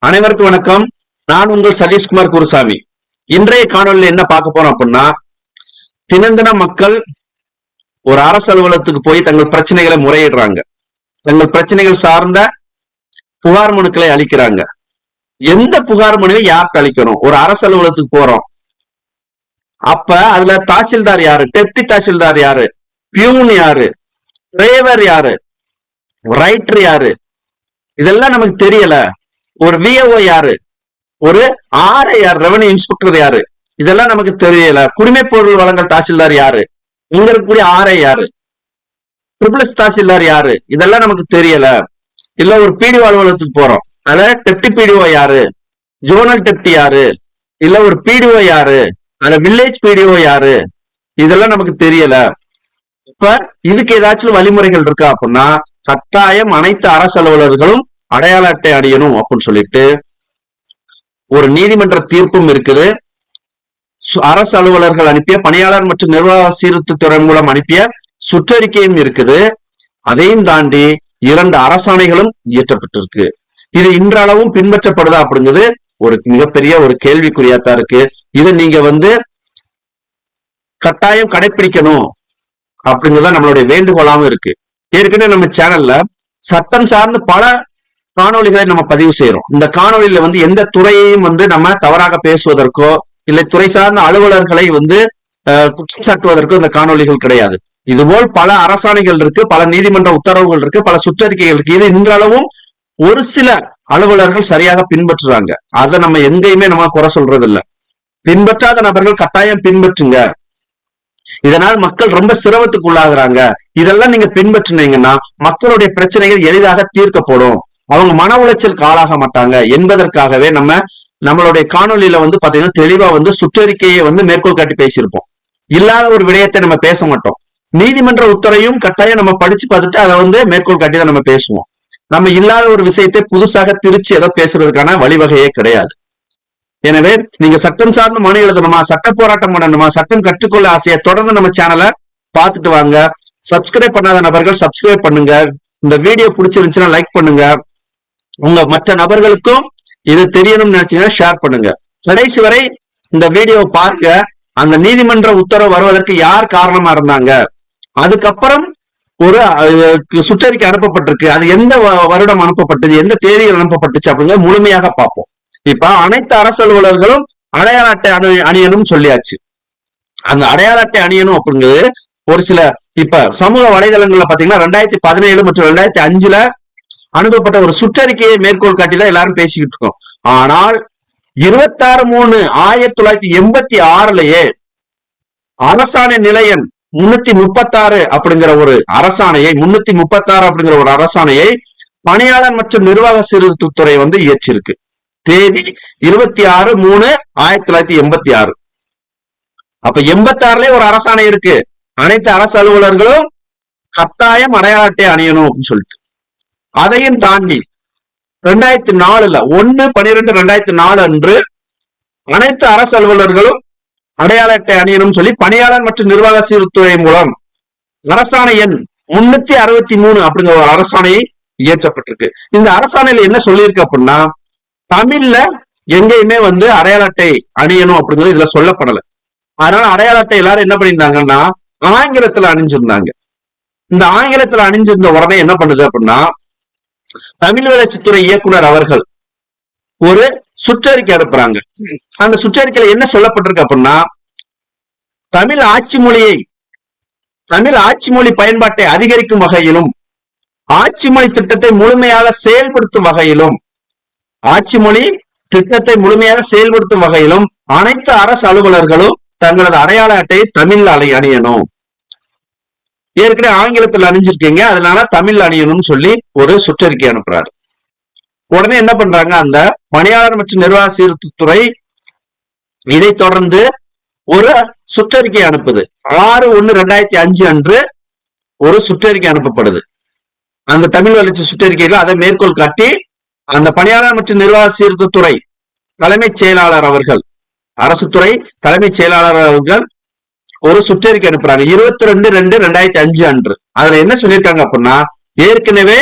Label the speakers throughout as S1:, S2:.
S1: அனைவருக்கும் வணக்கம். நான் உங்கள் சதீஷ்குமார் குருசாமி. இன்றைய காணொலியில் என்ன பார்க்க போறோம் அப்படின்னா, தினந்தின மக்கள் ஒரு அரசு அலுவலகத்துக்கு போய் தங்கள் பிரச்சனைகளை முறையிடுறாங்க. தங்கள் பிரச்சனைகள் சார்ந்த புகார் மனுக்களை அளிக்கிறாங்க. எந்த புகார் மனுவை யாருக்கு அளிக்கணும்? ஒரு அரசு அலுவலகத்துக்கு போறோம். அப்ப அதுல தாசில்தார் யாரு, டெப்டி தாசில்தார் யாரு, பியூன் யாரு, டிரைவர் யாரு, ரைட்டர் யாரு, இதெல்லாம் நமக்கு தெரியல. ஒரு விஏஓ யாரு, ஒரு ஆர்ஐ யார், ரெவன்யூ இன்ஸ்பெக்டர் யாரு, இதெல்லாம் நமக்கு தெரியல. குடிமைப் பொருள் வழங்கல் தாசில்தார் யாரு, இங்க இருக்கக்கூடிய ஆர்ஐ யாரு, ட்ரிபிள்எஸ் தாசில்தார் யாரு, இதெல்லாம் நமக்கு தெரியல. இல்ல ஒரு பிடிஓ அலுவலகத்துக்கு போறோம், அதுல டெப்டி பிடிஓ யாரு, ஜோனல் டெப்டி யாரு, இல்ல ஒரு பிடிஓ யாரு, அதுல வில்லேஜ் பிடிஓ யாரு, இதெல்லாம் நமக்கு தெரியல. இப்ப இதுக்கு ஏதாச்சும் வழிமுறைகள் இருக்கா அப்படின்னா, கட்டாயம் அனைத்து அரசு அலுவலர்களும் அடையாள அட்டை அணியணும் அப்படின்னு சொல்லிட்டு ஒரு நீதிமன்ற தீர்ப்பும் இருக்குது. அரசு அலுவலர்கள் அனுப்பிய பணியாளர் மற்றும் நிர்வாக சீர்திருத்தத்துறை மூலம் அனுப்பிய சுற்றறிக்கையும் இருக்குது. அதையும் தாண்டி 2 அரசாணைகளும் இயற்றப்பட்டிருக்கு. இது இன்றளவும் பின்பற்றப்படுதா அப்படிங்கிறது ஒரு மிகப்பெரிய ஒரு கேள்விக்குறியாத்தான் இருக்கு. இதை நீங்க கட்டாயம் கடைபிடிக்கணும் அப்படிங்கிறத நம்மளுடைய வேண்டுகோளாவும் இருக்கு. ஏற்கனவே நம்ம சேனல்ல சட்டம் சார்ந்து பல காணொலிகளை நம்ம பதிவு செய்யறோம். இந்த காணொலியில எந்த துறையையும் நம்ம தவறாக பேசுவதற்கோ இல்லை துறை சார்ந்த அலுவலர்களை குற்றம் சாட்டுவதற்கோ இந்த காணொலிகள் கிடையாது. இதுபோல் பல அரசாணைகள் இருக்கு, பல நீதிமன்ற உத்தரவுகள் இருக்கு, பல சுற்றறிக்கைகள் இருக்கு. இது இன்றளவும் ஒரு சில அலுவலர்கள் சரியாக பின்பற்றுறாங்க. அதை நம்ம எங்கேயுமே நம்ம குறை சொல்றது இல்லை. பின்பற்றாத நபர்கள் கட்டாயம் பின்பற்றுங்க. இதனால் மக்கள் ரொம்ப சிரமத்துக்கு உள்ளாகுறாங்க. இதெல்லாம் நீங்க பின்பற்றினீங்கன்னா மக்களுடைய பிரச்சனைகள் எளிதாக தீர்க்கப்படும், அவங்க மன உளைச்சலுக்கு ஆளாக மாட்டாங்க என்பதற்காகவே நம்மளுடைய காணொலியில பாத்தீங்கன்னா தெளிவா சுற்றறிக்கையை மேற்கோள் காட்டி பேசியிருப்போம். இல்லாத ஒரு விடயத்தை நம்ம பேச மாட்டோம். நீதிமன்ற உத்தரவையும் கட்டாயம் நம்ம படிச்சு பார்த்துட்டு அதை மேற்கோள் காட்டி தான் நம்ம பேசுவோம். நம்ம இல்லாத ஒரு விஷயத்தை புதுசாக திருச்சி ஏதோ பேசுறதுக்கான வழிவகையே கிடையாது. எனவே நீங்க சட்டம் சார்ந்த மனு எழுதணுமா, சட்ட போராட்டம் பண்ணணுமா, சட்டம் கற்றுக்கொள்ள ஆசையை தொடர்ந்து நம்ம சேனலை பார்த்துட்டு வாங்க. சப்ஸ்கிரைப் பண்ணாத நபர்கள் சப்ஸ்கிரைப் பண்ணுங்க. இந்த வீடியோ பிடிச்சிருந்துச்சுன்னா லைக் பண்ணுங்க. உங்க மற்ற நபர்களுக்கும் இது தெரியணும்னு நினைச்சீங்கன்னா ஷேர் பண்ணுங்க. கடைசி வரை இந்த வீடியோவை பாருங்க. அந்த நீதிமன்ற உத்தரவு வருவதற்கு யார் காரணமா இருந்தாங்க, அதுக்கப்புறம் ஒரு சுற்றறிக்கை அனுப்பப்பட்டிருக்கு, அது எந்த வருடம் அனுப்பப்பட்டது, எந்த தேதியில் அனுப்பப்பட்டுச்சு அப்படிங்கிற முழுமையாக பார்ப்போம். இப்ப அனைத்து அரசு அலுவலர்களும் அடையாள அட்டை அணியணும் சொல்லியாச்சு. அந்த அடையாள அட்டை அணியணும் அப்படிங்கிறது ஒரு சில இப்ப சமூக வலைதளங்கள்ல பாத்தீங்கன்னா 2017 மற்றும் 2005 அனுப்பப்பட்ட ஒரு சுற்றறிக்கையை மேற்கோள் காட்டிதான் எல்லாரும் பேசிக்கிட்டு இருக்கோம். ஆனால் 26/3/1986 அரசாணை நிலையன் 336 அப்படிங்கிற ஒரு அரசாணையை 336 அப்படிங்கிற ஒரு அரசாணையை பணியாளர் மற்றும் நிர்வாக சீர்திருத்தத்துறை இயற்றிருக்கு. தேதி 26/3/1986. அப்ப 86லயே ஒரு அரசாணை இருக்கு, அனைத்து அரசு அலுவலர்களும் கட்டாயம் அடையாள அட்டை அணியணும் அப்படின்னு சொல்லிட்டு. அதையும் தாண்டி 2004 1/12/2004 அன்று அனைத்து அரசு அலுவலர்களும் அடையாள அட்டை அணியணும் சொல்லி பணியாளர் மற்றும் நிர்வாக சீர்திருத்தத்துறை மூலம் அரசாணை எண் 363 அப்படிங்கிற ஒரு அரசாணையை இயற்றப்பட்டிருக்கு. இந்த அரசாணையில என்ன சொல்லியிருக்கு அப்படின்னா, தமிழ்ல எங்கேயுமே அடையாள அட்டை அணியணும் அப்படிங்கிறது இதுல சொல்லப்படல. அதனால அடையாள அட்டை எல்லாரும் என்ன பண்ணியிருந்தாங்கன்னா ஆங்கிலத்துல அணிஞ்சிருந்தாங்க. இந்த ஆங்கிலத்துல அணிஞ்சிருந்த உடனே என்ன பண்ணுது அப்படின்னா, தமிழ் வளர்ச்சித்துறை இயக்குனர் அவர்கள் ஒரு சுற்றறிக்கை அனுப்புறாங்க. அந்த சுற்றறிக்கையில என்ன சொல்லப்பட்டிருக்கு அப்படின்னா, தமிழ் ஆட்சி மொழி பயன்பாட்டை அதிகரிக்கும் வகையிலும் ஆட்சி மொழி திட்டத்தை முழுமையாக செயல்படுத்தும் வகையிலும் அனைத்து அரசு அலுவலர்களும் தங்களது அடையாள அட்டையை தமிழ்ல அணியணும். ஏற்கனவே ஆங்கிலத்தில் அணிஞ்சிருக்கீங்க, அதனால தமிழ் அணியணும்னு சொல்லி ஒரு சுற்றறிக்கை அனுப்புறாரு. உடனே என்ன பண்றாங்க, அந்த பணியாளர் மற்றும் நிர்வாக சீர்திருத்தத்துறை இதை தொடர்ந்து ஒரு சுற்றறிக்கை அனுப்புது. 6/1/2005 அன்று ஒரு சுற்றறிக்கை அனுப்பப்படுது. அந்த தமிழ் வளர்ச்சி சுற்றறிக்கையில அதை மேற்கோள் காட்டி அந்த பணியாளர் மற்றும் நிர்வாக சீர்திருத்தத்துறை தலைமைச் செயலாளர் அவர்கள், அரசு துறை தலைமைச் செயலாளர் அவர்கள் ஒரு சுற்றறிக்கை அனுப்புறாங்க 22/2/2005 அன்று. அதுல என்ன சொல்லியிருக்காங்க அப்படின்னா, ஏற்கனவே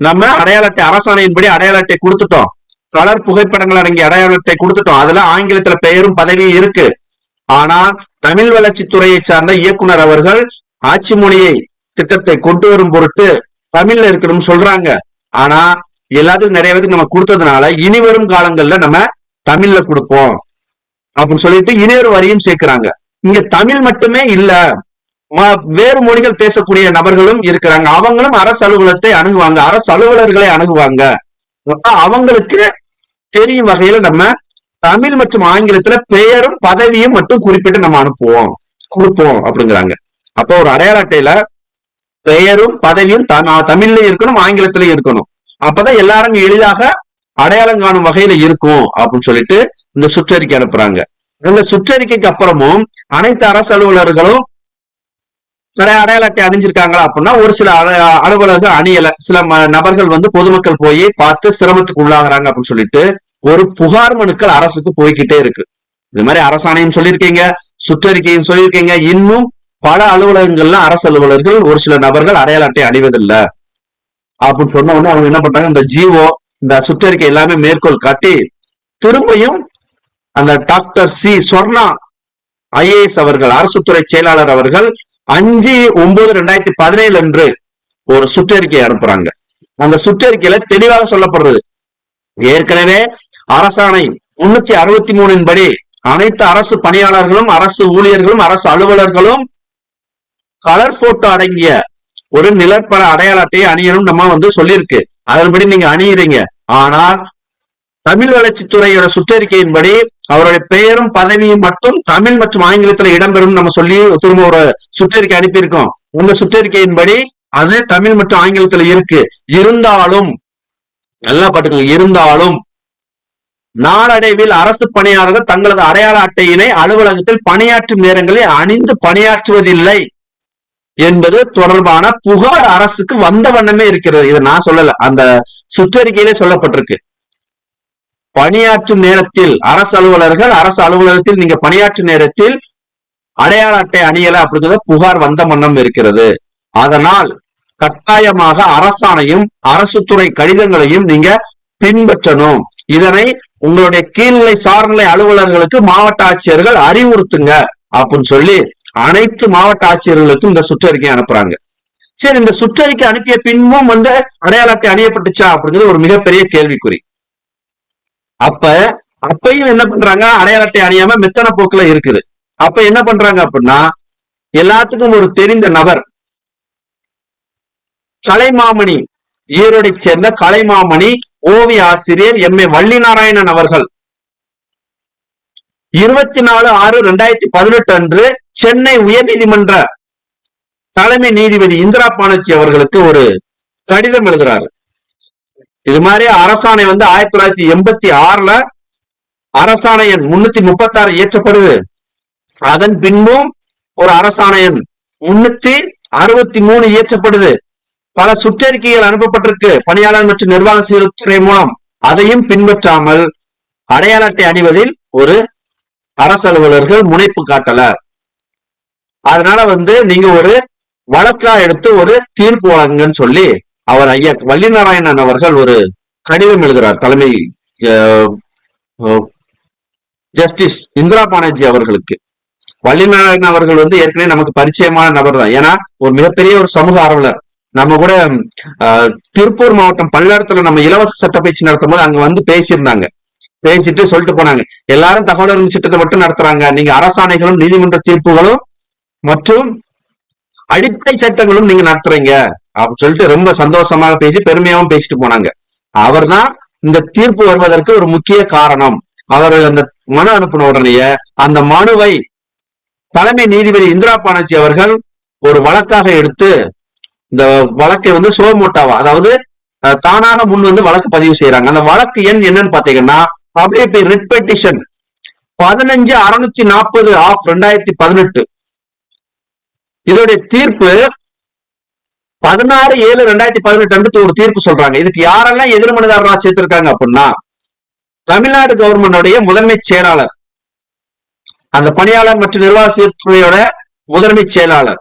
S1: நம்ம அடையாள அட்டை அரசாணையின்படி அடையாள அட்டை கொடுத்துட்டோம், கலர் புகைப்படங்கள் அடங்கிய அடையாள அட்டை கொடுத்துட்டோம். அதுல ஆங்கிலத்துல பெயரும் பதவியும் இருக்கு. ஆனா தமிழ் வளர்ச்சித்துறையை சார்ந்த இயக்குனர் அவர்கள் ஆட்சி மொழியை திட்டத்தை கொண்டு வரும் பொருட்டு தமிழ்ல இருக்கணும்னு சொல்றாங்க. ஆனா எல்லாத்துக்கும் நிறைய பேருக்கு நம்ம கொடுத்ததுனால இனி வரும் காலங்கள்ல நம்ம தமிழ்ல கொடுப்போம் அப்படின்னு சொல்லிட்டு இனியொரு வரியும் சேர்க்கிறாங்க. இங்க தமிழ் மட்டுமே இல்ல, வேறு மொழிகள் பேசக்கூடிய நபர்களும் இருக்கிறாங்க. அவங்களும் அரசு அலுவலகத்தை அணுகுவாங்க, அரசு அலுவலர்களை அணுகுவாங்க. அவங்களுக்கு தெரியும் வகையில நம்ம தமிழ் மற்றும் ஆங்கிலத்துல பெயரும் பதவியும் மட்டும் குறிப்பிட்டு நம்ம கொடுப்போம் அப்படிங்கிறாங்க. அப்போ ஒரு அடையாள அட்டையில பெயரும் பதவியும் தமிழ்லயும் இருக்கணும், ஆங்கிலத்திலயும் இருக்கணும். அப்பதான் எல்லாரும் எளிதாக அடையாளம் காணும் வகையில இருக்கும் அப்படின்னு சொல்லிட்டு இந்த சுற்றறிக்கை அனுப்புறாங்க. இந்த சுற்றறிக்கைக்கு அப்புறமும் அனைத்து அரசு அலுவலர்களும் அடையாள அட்டை அணிஞ்சிருக்காங்களா அப்படின்னா ஒரு சில அலுவலர்கள் அணியல. சில நபர்கள் வந்து பொதுமக்கள் போய் பார்த்து சிரமத்துக்கு உள்ளாகிறாங்க அப்படின்னு சொல்லிட்டு ஒரு புகார் மனுக்கள் அரசுக்கு போய்கிட்டே இருக்கு. இது மாதிரி அரசாணையும் சொல்லியிருக்கீங்க, சுற்றறிக்கையும் சொல்லியிருக்கீங்க. இன்னும் பல அலுவலகங்கள்ல அரசு அலுவலர்கள் ஒரு சில நபர்கள் அடையாள அட்டை அணிவதில்லை அப்படின்னு சொன்ன உடனே அவங்க என்ன பண்றாங்க, இந்த ஜிஓ இந்த சுற்றறிக்கை எல்லாமே மேற்கோள் காட்டி திரும்பியும் அந்த டாக்டர் சி சொர்ணா ஐஏஎஸ் அவர்கள், அரசுத்துறை செயலாளர் அவர்கள் 5/9/2017 அன்று ஒரு சுற்றறிக்கை அனுப்புறாங்க. அந்த சுற்றறிக்கையில தெளிவாக சொல்லப்படுறது, ஏற்கனவே அரசாணை 363 படி அனைத்து அரசு பணியாளர்களும் அரசு ஊழியர்களும் அரசு அலுவலர்களும் கலர் போட்டோ அடங்கிய ஒரு நிழற்பட அடையாள அட்டையை அணியணும் நம்ம வந்து சொல்லியிருக்கு. அதன்படி நீங்க அணியிறீங்க. ஆனால் தமிழ் வளர்ச்சித்துறையோட சுற்றறிக்கையின்படி அவருடைய பெயரும் பதவியும் மட்டும் தமிழ் மற்றும் ஆங்கிலத்துல இடம்பெறும் நம்ம சொல்லி திரும்ப ஒரு சுற்றறிக்கை அனுப்பியிருக்கோம். உங்க சுற்றறிக்கையின்படி அது தமிழ் மற்றும் ஆங்கிலத்துல இருக்கு. இருந்தாலும் நல்லா பாட்டுங்க, இருந்தாலும் நாளடைவில் அரசு பணியாளர்கள் தங்களது அடையாள அட்டையினை அலுவலகத்தில் பணியாற்றும் நேரங்களில் அணிந்து பணியாற்றுவதில்லை என்பது தொடர்பான புகார் அரசுக்கு வந்த வண்ணமே இருக்கிறது. இதை நான் சொல்லல, அந்த சுற்றறிக்கையிலே சொல்லப்பட்டிருக்கு. பணியாற்றும் நேரத்தில் அரசு அலுவலர்கள் அரசு அலுவலகத்தில் நீங்க பணியாற்றும் நேரத்தில் அடையாள அட்டை அணியல அப்படிங்கிறத புகார் வந்த வண்ணம் இருக்கிறது. அதனால் கட்டாயமாக அரசாணையும் அரசு துறை கடிதங்களையும் நீங்க பின்பற்றணும். இதனை உங்களுடைய கீழ்நிலை சார்நிலை அலுவலர்களுக்கு மாவட்ட ஆட்சியர்கள் அறிவுறுத்துங்க அப்படின்னு சொல்லி அனைத்து மாவட்ட ஆட்சியர்களுக்கும் இந்த சுற்றறிக்கை அனுப்புறாங்க. சரி, இந்த சுற்றறிக்கை அனுப்பிய பின்பும் வந்து அடையாள அட்டை அணியப்பட்டுச்சா அப்படிங்கிறது ஒரு மிகப்பெரிய கேள்விக்குறி. அப்பையும் என்ன பண்றாங்க, அடையாள அட்டை அணியாம மெத்தன போக்குல இருக்குது. அப்ப என்ன பண்றாங்க அப்படின்னா, எல்லாத்துக்கும் ஒரு தெரிந்த நபர் கலைமாமணி, ஈரோடை சேர்ந்த கலைமாமணி ஓவிய ஆசிரியர் எம் ஏ வள்ளிநாராயணன் அவர்கள் 24/6/2018 அன்று சென்னை உயர்நீதிமன்ற தலைமை நீதிபதி இந்திரா பானர்ஜி அவர்களுக்கு ஒரு கடிதம் எழுதுறாரு. இது மாதிரி அரசாணை வந்து 1986 அரசாணை எண் 336 இயற்றப்படுது. அதன் பின்பும் ஒரு அரசாணை எண் 363 இயற்றப்படுது. பல சுற்றறிக்கைகள் அனுப்பப்பட்டிருக்கு பணியாளர் மற்றும் நிர்வாக சீர்துறை மூலம். அதையும் பின்பற்றாமல் அடையாள அட்டை அணிவதில் ஒரு அரசு அலுவலர்கள் முனைப்பு காட்டல. அதனால வந்து நீங்க ஒரு வழக்கா எடுத்து ஒரு தீர்ப்பு வழங்குங்கன்னு சொல்லி அவர் ஐயா வள்ளிநாராயணன் அவர்கள் ஒரு கடிதம் எழுதுறார் தலைமை ஜஸ்டிஸ் இந்திரா பானர்ஜி அவர்களுக்கு. வள்ளிநாராயணன் அவர்கள் வந்து ஏற்கனவே நமக்கு பரிச்சயமான நபர் தான். ஏன்னா ஒரு மிகப்பெரிய ஒரு சமூக ஆர்வலர். நம்ம கூட திருப்பூர் மாவட்டம் பல்லடத்துல நம்ம இலவச சட்ட பயிற்சி நடத்தும் போது அங்க வந்து பேசியிருந்தாங்க. பேசிட்டு சொல்லிட்டு போனாங்க, எல்லாரும் தகவல் அறியும் சட்டத்தை மட்டும் நடத்துறாங்க, நீங்க அரசாணைகளும் நீதிமன்ற தீர்ப்புகளும் மற்றும் அடிப்படை சட்டங்களும் நீங்க நடத்துறீங்க அப்படின்னு சொல்லிட்டு ரொம்ப சந்தோஷமாக பேசி பெருமையாகவும் பேசிட்டு போனாங்க. அவர் தான் இந்த தீர்ப்பு வருவதற்கு ஒரு முக்கிய காரணம். அவர் அந்த மனு அனுப்பின உடனேயே அந்த மனுவை தலைமை நீதிபதி இந்திரா பானர்ஜி அவர்கள் ஒரு வழக்காக எடுத்து இந்த வழக்கை வந்து சோமோட்டாவா, அதாவது தானாக முன் வந்து வழக்கு பதிவு செய்யறாங்க. அந்த வழக்கு எண் என்னன்னு பாத்தீங்கன்னா பப்ளிக் ரிட் பெட்டிஷன் 15/640/2018. இதோடைய தீர்ப்பு 16/7/2018 அன்று ஒரு தீர்ப்பு சொல்றாங்க. இதுக்கு யாரெல்லாம் எதிர்மனுதாரராக சேர்த்திருக்காங்க அப்படின்னா தமிழ்நாடு கவர்மெண்டோடைய முதன்மை செயலாளர், அந்த பணியாளர் மற்றும் நிர்வாக சீர்துறையோட முதன்மை செயலாளர்,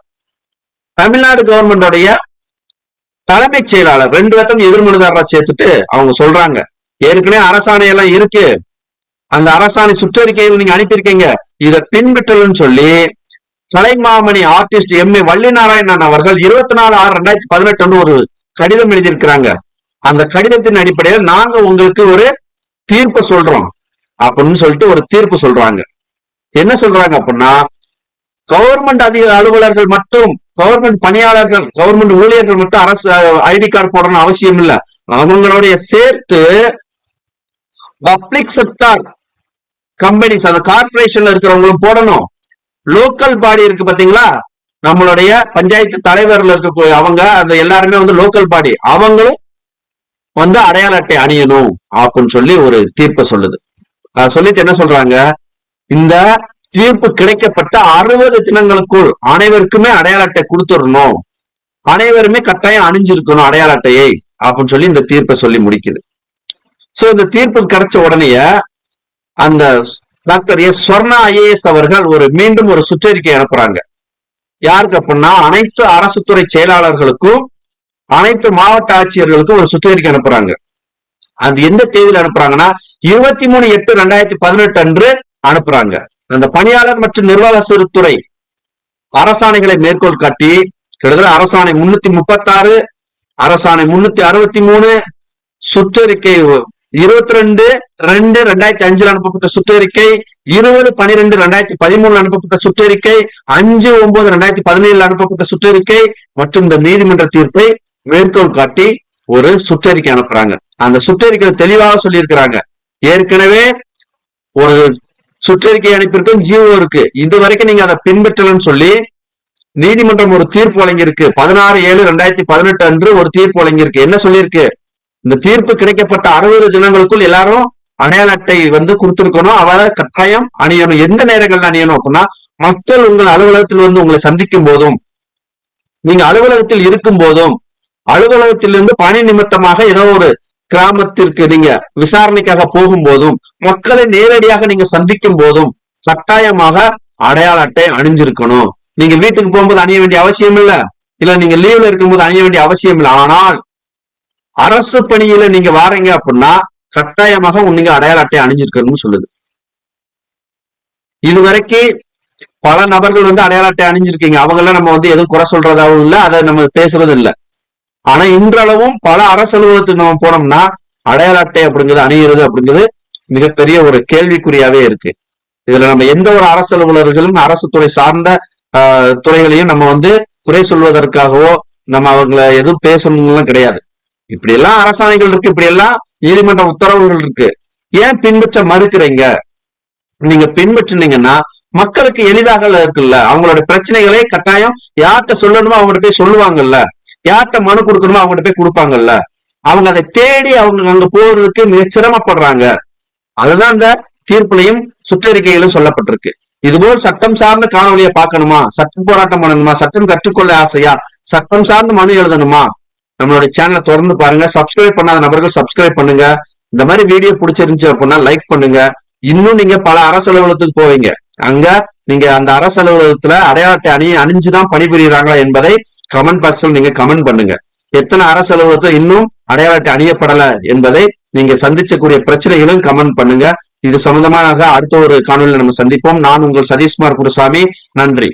S1: தமிழ்நாடு கவர்மெண்டோடைய தலைமைச் செயலாளர், 2 பேர்த்தையும் எதிர்மனுதாரராக சேர்த்துட்டு அவங்க சொல்றாங்க ஏற்கனவே அரசாணை எல்லாம் இருக்கு. அந்த அரசாணை சுற்றறிக்கையில் நீங்க அனுப்பியிருக்கீங்க, இதை பின்பற்றலன்னு சொல்லி Kalaimamani artist M A Valli Narayanan அவர்கள் 24/6/2018 ஒரு கடிதம் எழுதியிருக்கிறாங்க. அந்த கடிதத்தின் அடிப்படையில் நாங்க உங்களுக்கு ஒரு தீர்ப்பு சொல்றோம் அப்படின்னு சொல்லிட்டு ஒரு தீர்ப்பு சொல்றாங்க. என்ன சொல்றாங்க அப்படின்னா, கவர்மெண்ட் அலுவலர்கள் மட்டும், கவர்மெண்ட் பணியாளர்கள், கவர்மெண்ட் ஊழியர்கள் மட்டும் அரசு ஐடி கார்டு போடணும் அவசியம் இல்ல, அவங்களுடைய சேர்த்து பப்ளிக் செக்டார் கம்பெனிஸ், அந்த கார்பரேஷன்ல இருக்கிறவங்களும் போடணும். லோக்கல் பாடி இருக்கு பாத்தீங்களா, நம்மளுடைய பஞ்சாயத்து தலைவர்ல இருக்க அவங்க, அந்த எல்லாருமே வந்து லோக்கல் பாடி, அவங்களும் வந்து அடையாள அட்டை அணியணும் அப்படின்னு சொல்லி ஒரு தீர்ப்பை சொல்லுது. சொல்லிட்டு என்ன சொல்றாங்க, இந்த தீர்ப்பு கிடைக்கப்பட்ட 60 தினங்களுக்குள் அனைவருக்குமே அடையாள அட்டை கொடுத்துடணும், அனைவருமே கட்டாயம் அணிஞ்சிருக்கணும் அடையாள அட்டையை அப்படின்னு சொல்லி இந்த தீர்ப்பை சொல்லி முடிக்குது. சோ இந்த தீர்ப்பு கிடைச்ச உடனே அந்த டாக்டர் எஸ் ஸ்வர்ணா ஐஏஎஸ் அவர்கள் மீண்டும் ஒரு சுற்றறிக்கை அனுப்புறாங்க. யாருக்கு அப்படின்னா, அனைத்து அரசு துறை செயலாளர்களுக்கும் அனைத்து மாவட்ட ஆட்சியர்களுக்கும் ஒரு சுற்றறிக்கை அனுப்புறாங்க. அது எந்த தேதியில் அனுப்புறாங்கன்னா 23/8/2018 அன்று அனுப்புறாங்க. அந்த பணியாளர் மற்றும் நிர்வாக துறை அரசாணைகளை மேற்கோள் காட்டி கிட்டத்தட்ட அரசாணை 336, அரசாணை 363, சுற்றறிக்கை 22/2/2005 அனுப்பப்பட்ட சுற்றறிக்கை, 20/12/2013 அனுப்பப்பட்ட சுற்றறிக்கை, 5/9/2017 அனுப்பப்பட்ட சுற்றறிக்கை மற்றும் இந்த நீதிமன்ற தீர்ப்பை மேற்கோள் காட்டி ஒரு சுற்றறிக்கை அனுப்புறாங்க. அந்த சுற்றறிக்கை தெளிவாக சொல்லியிருக்கிறாங்க, ஏற்கனவே ஒரு சுற்றறிக்கை அனுப்பியிருக்கும், ஜிஓ இருக்கு, இது வரைக்கும் நீங்க அதை பின்பற்றலன்னு சொல்லி நீதிமன்றம் ஒரு தீர்ப்பு வழங்கியிருக்கு. 16/7/2018 அன்று ஒரு தீர்ப்பு வழங்கியிருக்கு. என்ன சொல்லியிருக்கு, இந்த தீர்ப்பு கிடைக்கப்பட்ட 60 தினங்களுக்குள் எல்லாரும் அடையாள அட்டை வந்து கொடுத்திருக்கணும், அவரை கட்டாயம் அணியணும். எந்த நேரங்கள்ல அணியணும் அப்படின்னா, மக்கள் உங்கள் அலுவலகத்தில் வந்து உங்களை சந்திக்கும் போதும், நீங்க அலுவலகத்தில் இருக்கும் போதும், அலுவலகத்திலிருந்து பணி நிமித்தமாக ஏதோ ஒரு கிராமத்திற்கு நீங்க விசாரணைக்காக போகும் போதும், மக்களை நேரடியாக நீங்க சந்திக்கும் போதும் கட்டாயமாக அடையாள அட்டை அணிஞ்சிருக்கணும். நீங்க வீட்டுக்கு போகும்போது அணிய வேண்டிய அவசியம் இல்ல, இல்ல நீங்க லீவ்ல இருக்கும்போது அணிய வேண்டிய அவசியம் இல்லை. ஆனால் அரசு பணியில நீங்க வாரீங்க அப்படின்னா கட்டாயமாக நீங்க அடையாள அட்டை அணிஞ்சிருக்கணும்னு சொல்லுது. இதுவரைக்கும் பல நபர்கள் வந்து அடையாள அட்டை அணிஞ்சிருக்கீங்க, அவங்கெல்லாம் நம்ம வந்து எதுவும் குறை சொல்றதாவும் இல்லை, அதை நம்ம பேசுறது இல்லை. ஆனா இன்றளவும் பல அரசு அலுவலகத்துக்கு நம்ம போனோம்னா அடையாள அட்டை அப்படிங்கிறது அணிகிறது அப்படிங்கிறது மிகப்பெரிய ஒரு கேள்விக்குறியாவே இருக்கு. இதுல நம்ம எந்த ஒரு அரசு அலுவலர்களும் அரசு துறை சார்ந்த துறைகளையும் நம்ம வந்து குறை சொல்வதற்காகவோ நம்ம அவங்களை எதுவும் பேசணும்லாம் கிடையாது. இப்படி எல்லாம் அரசாணைகள் இருக்கு, இப்படி எல்லாம் நீதிமன்ற உத்தரவுகள் இருக்கு, ஏன் பின்பற்ற மறுக்கிறீங்க? நீங்க பின்பற்றினீங்கன்னா மக்களுக்கு எளிதாக இருக்குல்ல, அவங்களோட பிரச்சனைகளை கட்டாயம் யார்கிட்ட சொல்லணுமோ அவங்ககிட்ட போய் சொல்லுவாங்கல்ல, யார்கிட்ட மனு கொடுக்கணுமோ அவங்ககிட்ட போய் கொடுப்பாங்கல்ல. அவங்க அதை தேடி அவங்க அங்க போறதுக்கு மிக சிரமப்படுறாங்க. அதுதான் இந்த தீர்ப்புலையும் சுற்றறிக்கையிலும் சொல்லப்பட்டிருக்கு. இதுபோல் சட்டம் சார்ந்த காணொலியை பார்க்கணுமா, சட்டம் போராட்டம் பண்ணணுமா, சட்டம் கற்றுக்கொள்ள ஆசையா, சட்டம் சார்ந்த மனு எழுதணுமா, நம்மளுடைய சேனலை தொடர்ந்து பாருங்க. சப்ஸ்கிரைப் பண்ணாத நபர்கள் சப்ஸ்கிரைப் பண்ணுங்க. இந்த மாதிரி வீடியோ பிடிச்சிருந்துச்சு அப்படின்னா லைக் பண்ணுங்க. இன்னும் நீங்க பல அரசு அலுவலகத்துக்கு போவீங்க, அங்க நீங்க அந்த அரசு அலுவலகத்துல அடையாள அட்டை அணிஞ்சுதான் பணிபுரியுறாங்களா என்பதை கமெண்ட் பாக்ஸ்ல நீங்க கமெண்ட் பண்ணுங்க. எத்தனை அரசு அலுவலகத்துல இன்னும் அடையாள அட்டை அணியப்படல என்பதை நீங்க சந்திச்சக்கூடிய பிரச்சனைகளும் கமெண்ட் பண்ணுங்க. இது சம்பந்தமாக அடுத்த ஒரு காணொலியில் நம்ம சந்திப்போம். நான் உங்கள் சதீஷ்குமார் குருசாமி. நன்றி.